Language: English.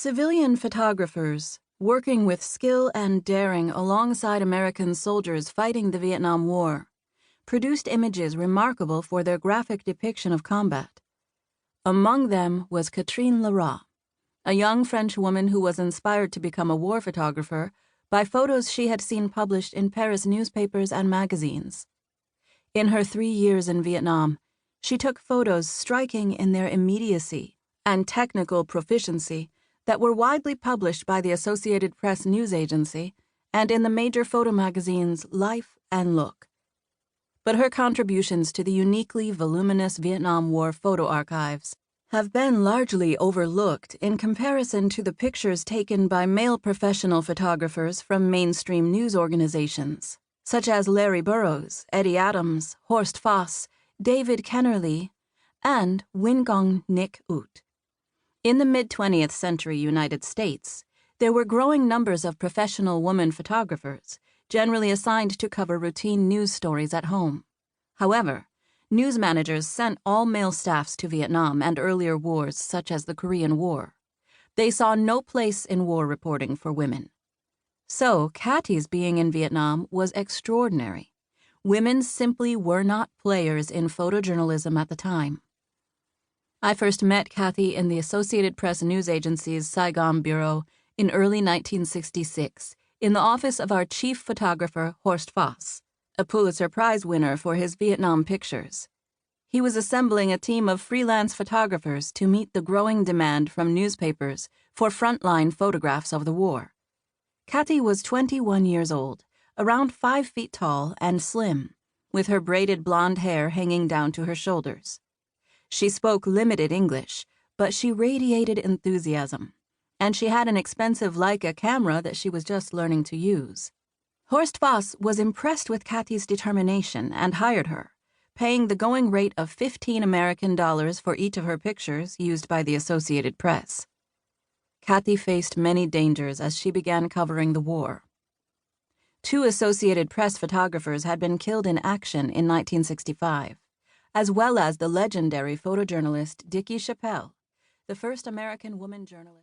Civilian photographers, working with skill and daring alongside American soldiers fighting the Vietnam War, produced images remarkable for their graphic depiction of combat. Among them was Catherine Leroy, a young French woman who was inspired to become a war photographer by photos she had seen published in Paris newspapers and magazines. In her 3 years in Vietnam, she took photos striking in their immediacy and technical proficiency that were widely published by the Associated Press news agency and in the major photo magazines Life and Look. But her contributions to the uniquely voluminous Vietnam War photo archives have been largely overlooked in comparison to the pictures taken by male professional photographers from mainstream news organizations, such as Larry Burroughs, Eddie Adams, Horst Foss, David Kennerly, and Wingong Nick Ut. In the mid-20th century United States, there were growing numbers of professional woman photographers, generally assigned to cover routine news stories at home. However, news managers sent all male staffs to Vietnam and earlier wars such as the Korean War. They saw no place in war reporting for women. So, Cathy's being in Vietnam was extraordinary. Women simply were not players in photojournalism at the time. I first met Cathy in the Associated Press news agency's Saigon bureau in early 1966 in the office of our chief photographer, Horst Foss, a Pulitzer Prize winner for his Vietnam pictures. He was assembling a team of freelance photographers to meet the growing demand from newspapers for frontline photographs of the war. Cathy was 21 years old, around 5 feet tall and slim, with her braided blonde hair hanging down to her shoulders. She spoke limited English, but she radiated enthusiasm, and she had an expensive Leica camera that she was just learning to use. Horst Foss was impressed with Cathy's determination and hired her, paying the going rate of $15 American for each of her pictures used by the Associated Press. Cathy faced many dangers as she began covering the war. 2 Associated Press photographers had been killed in action in 1965, as well as the legendary photojournalist Dickie Chappelle, the first American woman journalist.